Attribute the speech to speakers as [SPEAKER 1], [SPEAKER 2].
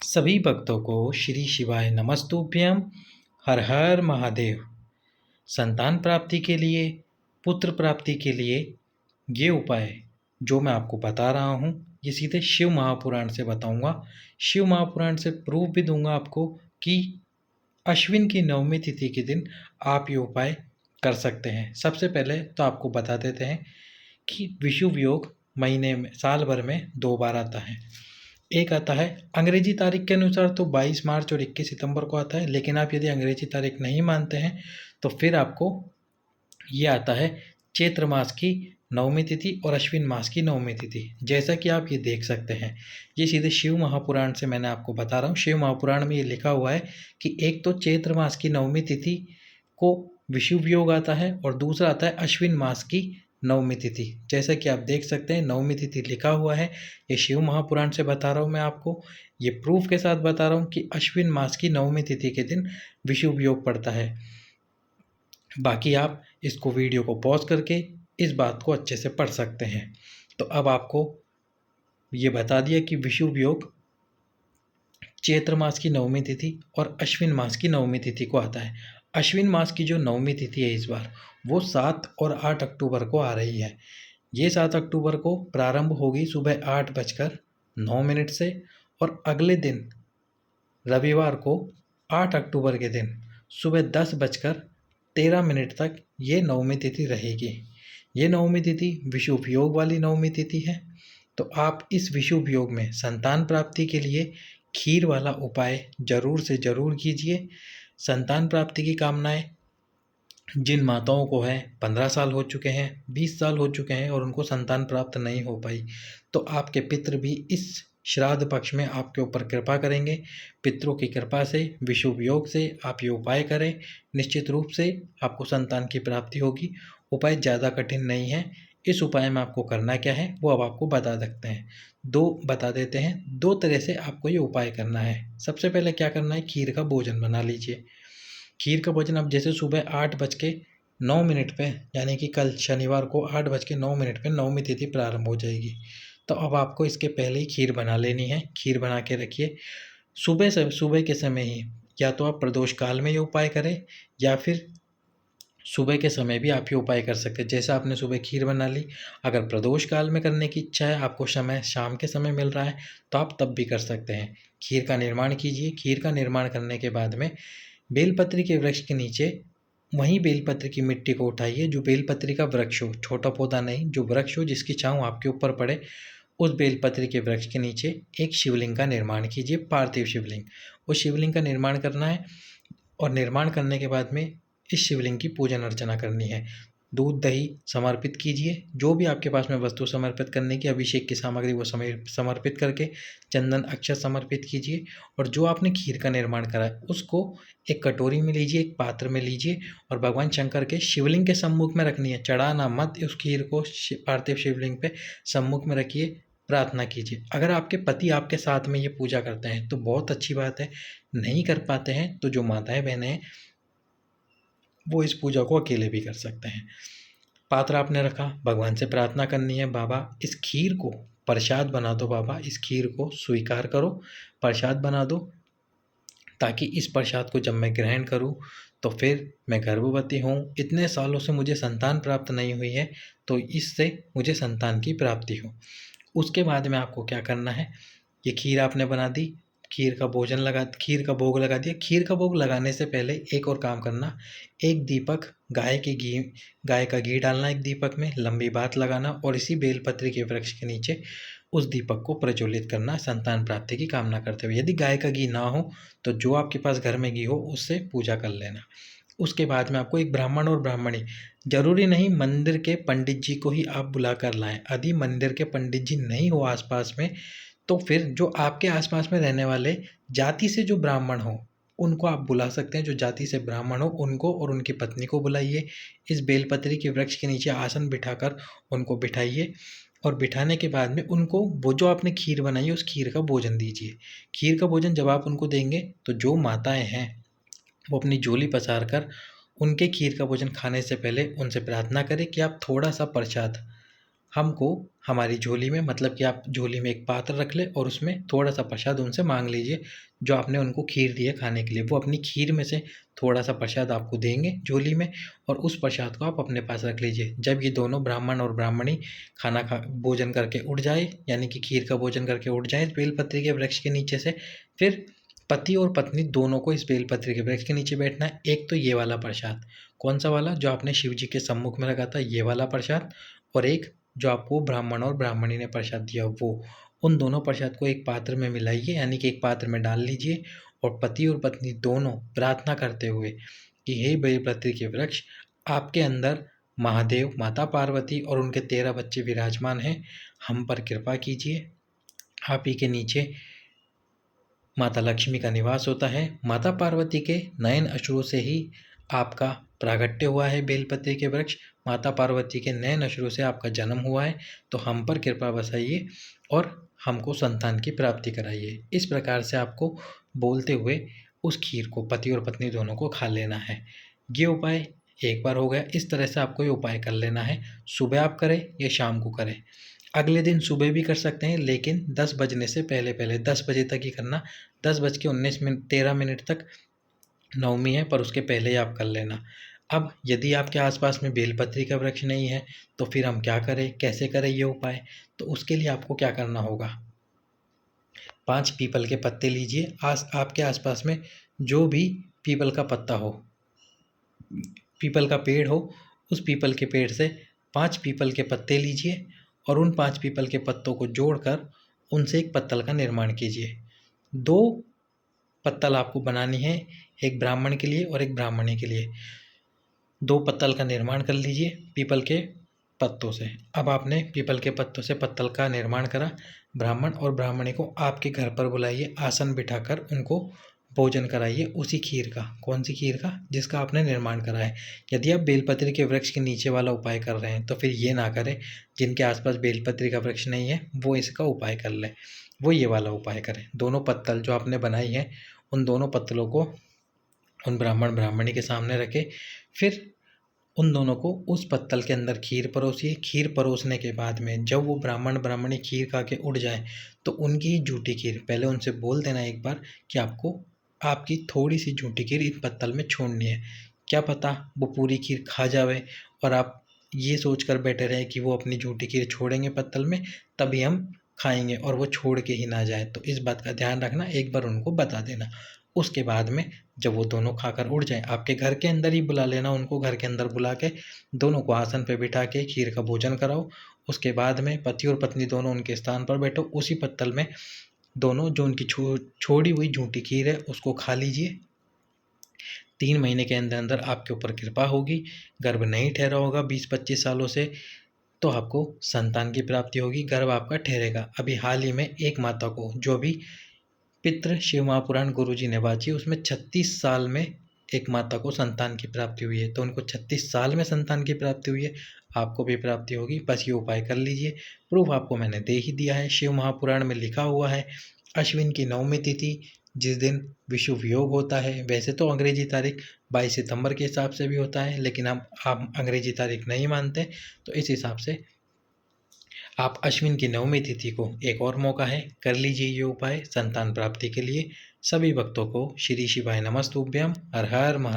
[SPEAKER 1] सभी भक्तों को श्री शिवाय नमस्तुभ्यम। हर हर महादेव। संतान प्राप्ति के लिए, पुत्र प्राप्ति के लिए ये उपाय जो मैं आपको बता रहा हूँ ये सीधे शिव महापुराण से बताऊँगा। शिव महापुराण से प्रूफ भी दूंगा आपको कि अश्विन की नवमी तिथि के दिन आप ये उपाय कर सकते हैं। सबसे पहले तो आपको बता देते हैं कि विषुव योग महीने में साल भर में 2 बार आता है। एक आता है अंग्रेजी तारीख के अनुसार तो 22 मार्च और 21 सितंबर को आता है, लेकिन आप यदि अंग्रेजी तारीख नहीं मानते हैं तो फिर आपको ये आता है चैत्र मास की नवमी तिथि और अश्विन मास की नवमी तिथि। जैसा कि आप ये देख सकते हैं, ये सीधे शिव महापुराण से मैंने आपको बता रहा हूँ। शिव महापुराण में ये लिखा हुआ है कि एक तो चैत्र मास की नवमी तिथि को विषुव योग आता है और दूसरा आता है अश्विन मास की नवमी तिथि। जैसा कि आप देख सकते हैं नवमी तिथि लिखा हुआ है। ये शिव महापुराण से बता रहा हूँ मैं आपको, ये प्रूफ के साथ बता रहा हूँ कि अश्विन मास की नवमी तिथि के दिन विषुव योग पड़ता है। बाकी आप इसको वीडियो को पॉज करके इस बात को अच्छे से पढ़ सकते हैं। तो अब आपको ये बता दिया कि विषुव योग चैत्र मास की नवमी तिथि और अश्विन मास की नवमी तिथि को आता है। अश्विन मास की जो नवमी तिथि है इस बार वो 7 और 8 अक्टूबर को आ रही है। ये 7 अक्टूबर को प्रारंभ होगी सुबह 8:09 से और अगले दिन रविवार को 8 अक्टूबर के दिन सुबह 10:13 तक ये नवमी तिथि रहेगी। ये नवमी तिथि विषुव योग वाली नवमी तिथि है। तो आप इस विषुव योग में संतान प्राप्ति के लिए खीर वाला उपाय ज़रूर से ज़रूर कीजिए। संतान प्राप्ति की कामनाएं जिन माताओं को है 15 साल हो चुके हैं, 20 साल हो चुके हैं और उनको संतान प्राप्त नहीं हो पाई, तो आपके पितृ भी इस श्राद्ध पक्ष में आपके ऊपर कृपा करेंगे। पितरों की कृपा से, विषुव योग से आप ये उपाय करें, निश्चित रूप से आपको संतान की प्राप्ति होगी। उपाय ज़्यादा कठिन नहीं है। इस उपाय में आपको करना क्या है वो अब आपको बता सकते हैं। बता देते हैं। 2 तरह से आपको ये उपाय करना है। सबसे पहले क्या करना है, खीर का भोजन बना लीजिए। खीर का भोजन आप जैसे सुबह 8:09 पे, यानी कि कल शनिवार को 8:09 पे नवमी तिथि प्रारंभ हो जाएगी। तो अब आपको इसके पहले ही खीर बना लेनी है। खीर बना के रखिए। सुबह के समय ही या तो आप प्रदोष काल में ये उपाय करें या फिर सुबह के समय भी आप ये उपाय कर सकते हैं। जैसे आपने सुबह खीर बना ली, अगर प्रदोष काल में करने की इच्छा है, आपको समय शाम के समय मिल रहा है तो आप तब भी कर सकते हैं। खीर का निर्माण कीजिए। खीर का निर्माण करने के बाद में बेलपत्री के वृक्ष के नीचे वहीं बेलपत्र की मिट्टी को उठाइए, जो बेलपत्री का वृक्ष हो, छोटा पौधा नहीं, जो वृक्ष हो जिसकी छाँव आपके ऊपर पड़े, उस बेलपत्री के वृक्ष के नीचे एक शिवलिंग का निर्माण कीजिए, पार्थिव शिवलिंग। उस शिवलिंग का निर्माण करना है और निर्माण करने के बाद में इस शिवलिंग की पूजन अर्चना करनी है। दूध दही समर्पित कीजिए, जो भी आपके पास में वस्तु समर्पित करने की, अभिषेक की सामग्री वो समर्पित करके चंदन अक्षत समर्पित कीजिए। और जो आपने खीर का निर्माण करा है उसको एक कटोरी में लीजिए, एक पात्र में लीजिए और भगवान शंकर के शिवलिंग के सम्मुख में रखनी है। चढ़ाना मत, उस खीर को पार्थिव शिवलिंग पे सम्मुख में रखिए, प्रार्थना कीजिए। अगर आपके पति आपके साथ में ये पूजा करते हैं तो बहुत अच्छी बात है। नहीं कर पाते हैं तो जो माताएं बहनें हैं वो इस पूजा को अकेले भी कर सकते हैं। पात्र आपने रखा, भगवान से प्रार्थना करनी है, बाबा इस खीर को प्रसाद बना दो, बाबा इस खीर को स्वीकार करो, प्रसाद बना दो, ताकि इस प्रसाद को जब मैं ग्रहण करूं तो फिर मैं गर्भवती हूं, इतने सालों से मुझे संतान प्राप्त नहीं हुई है तो इससे मुझे संतान की प्राप्ति हो। उसके बाद में आपको क्या करना है, ये खीर आपने बना दी, खीर का भोग लगा दिया। खीर का भोग लगाने से पहले एक और काम करना, एक दीपक गाय का घी डालना एक दीपक में, लंबी बात लगाना और इसी बेलपत्री के वृक्ष के नीचे उस दीपक को प्रज्वलित करना, संतान प्राप्ति की कामना करते हुए। यदि गाय का घी ना हो तो जो आपके पास घर में घी हो उससे पूजा कर लेना। उसके बाद में आपको एक ब्राह्मण और ब्राह्मणी, जरूरी नहीं मंदिर के पंडित जी को ही आप बुला कर लाएं। यदि मंदिर के पंडित जी नहीं हो आसपास में तो फिर जो आपके आसपास में रहने वाले जाति से जो ब्राह्मण हो उनको आप बुला सकते हैं। जो जाति से ब्राह्मण हो उनको और उनकी पत्नी को बुलाइए। इस बेलपत्री के वृक्ष के नीचे आसन बिठाकर उनको बिठाइए और बिठाने के बाद में उनको वो जो आपने खीर बनाई है उस खीर का भोजन दीजिए। खीर का भोजन जब आप उनको देंगे तो जो माताएं हैं वो अपनी झोली पसार कर उनके खीर का भोजन खाने से पहले उनसे प्रार्थना करें कि आप थोड़ा सा प्रसाद हमको हमारी झोली में, मतलब कि आप झोली में एक पात्र रख लें और उसमें थोड़ा-सा प्रसाद उनसे माँग लीजिए, जो आपने उनको खीर दी है खाने के लिए। वो अपनी खीर में से थोड़ा-सा प्रसाद आपको देंगे झोली में और उस प्रसाद को आप अपने पास रख लीजिए। जब ये दोनों ब्राह्मण और ब्राह्मणी भोजन करके उठ जाए, यानी कि खीर का भोजन करके उठ जाएँ बेलपत्री के वृक्ष के नीचे से, फिर पति और पत्नी दोनों को इस बेलपत्री के वृक्ष के नीचे बैठना है। एक तो ये वाला प्रसाद, कौन-सा वाला? जो आपने शिव जी के सम्मुख में रखा था, ये वाला प्रसाद, और एक जो आपको ब्राह्मण और ब्राह्मणी ने प्रसाद दिया वो। उन दोनों प्रसाद को एक पात्र में मिलाइए, यानी कि एक पात्र में डाल लीजिए और पति और पत्नी दोनों प्रार्थना करते हुए कि हे बेलपत्री के वृक्ष, आपके अंदर महादेव, माता पार्वती और उनके 13 बच्चे विराजमान हैं, हम पर कृपा कीजिए। आप ही के नीचे माता लक्ष्मी का निवास होता है। माता पार्वती के नयन अश्रु से ही आपका प्रागट्य हुआ है बेलपत्री के वृक्ष। माता पार्वती के नयन अश्रु से आपका जन्म हुआ है, तो हम पर कृपा बरसाइए और हमको संतान की प्राप्ति कराइए। इस प्रकार से आपको बोलते हुए उस खीर को पति और पत्नी दोनों को खा लेना है। ये उपाय एक बार हो गया। इस तरह से आपको ये उपाय कर लेना है। सुबह आप करें या शाम को करें। अगले दिन सुबह भी कर सकते हैं, लेकिन 10 बजने से पहले 10 बजे तक ही करना। 10:19 तक नवमी है, पर उसके पहले ही आप कर लेना। अब यदि आपके आसपास में बेलपत्री का वृक्ष नहीं है, तो फिर हम क्या करें, कैसे करें ये उपाय? तो उसके लिए आपको क्या करना होगा, 5 पीपल के पत्ते लीजिए। आपके आसपास में जो भी पीपल का पत्ता हो, पीपल का पेड़ हो, उस पीपल के पेड़ से 5 पीपल के पत्ते लीजिए और उन 5 पीपल के पत्तों को जोड़कर उनसे एक पत्तल का निर्माण कीजिए। 2 पत्तल आपको बनानी है, एक ब्राह्मण के लिए और एक ब्राह्मणी के लिए। 2 पत्तल का निर्माण कर लीजिए पीपल के पत्तों से। अब आपने पीपल के पत्तों से पत्तल का निर्माण करा। ब्राह्मण और ब्राह्मणी को आपके घर पर बुलाइए, आसन बिठाकर उनको भोजन कराइए उसी खीर का। कौन सी खीर का? जिसका आपने निर्माण करा है। यदि आप बेलपत्री के वृक्ष के नीचे वाला उपाय कर रहे हैं, तो फिर ये ना करें। जिनके आसपास बेलपत्री का वृक्ष नहीं है, वो इसका उपाय कर लें, वो ये वाला उपाय करें। दोनों पत्तल जो आपने बनाई है, उन दोनों पत्तलों को उन ब्राह्मण ब्राह्मणी के सामने रखें। फिर उन दोनों को उस पत्तल के अंदर खीर परोसिए। खीर परोसने के बाद में जब वो ब्राह्मण ब्राह्मणी खीर खा के उठ जाए, तो उनकी ही जूठी खीर पहले उनसे बोल देना एक बार कि आपको आपकी थोड़ी सी जूठी खीर इस पत्तल में छोड़नी है। क्या पता वो पूरी खीर खा जावे और आप ये सोच कर बैठे रहें कि वो अपनी जूठी खीर छोड़ेंगे पत्तल में, तभी हम खाएंगे, और वो छोड़ के ही ना जाए। तो इस बात का ध्यान रखना, एक बार उनको बता देना। उसके बाद में जब वो दोनों खाकर उठ जाएँ, आपके घर के अंदर ही बुला लेना उनको। घर के अंदर बुला के दोनों को आसन पे बिठा के खीर का भोजन कराओ। उसके बाद में पति और पत्नी दोनों उनके स्थान पर बैठो। उसी पत्तल में दोनों जो उनकी छोड़ी हुई झूठी खीर है उसको खा लीजिए। 3 महीने के अंदर अंदर आपके ऊपर कृपा होगी। गर्भ नहीं ठहरा होगा 20-25 सालों से, तो आपको संतान की प्राप्ति होगी, गर्भ आपका ठहरेगा। अभी हाल ही में एक माता को, जो भी पितृ शिव महापुराण गुरुजी ने वाची, उसमें 36 साल में एक माता को संतान की प्राप्ति हुई है। तो उनको 36 साल में संतान की प्राप्ति हुई है, आपको भी प्राप्ति होगी। बस ये उपाय कर लीजिए। प्रूफ आपको मैंने दे ही दिया है। शिव महापुराण में लिखा हुआ है, अश्विन की 9वीं तिथि जिस दिन विषुव योग होता है, वैसे तो अंग्रेजी तारीख 22 सितंबर के हिसाब से भी होता है, लेकिन आप अंग्रेजी तारीख नहीं मानते, तो इस हिसाब से आप अश्विन की 9वीं तिथि को एक और मौका है, कर लीजिए ये उपाय संतान प्राप्ति के लिए। सभी भक्तों को श्री शिवाय नमस्तुभ्यम। हर हर महादेव।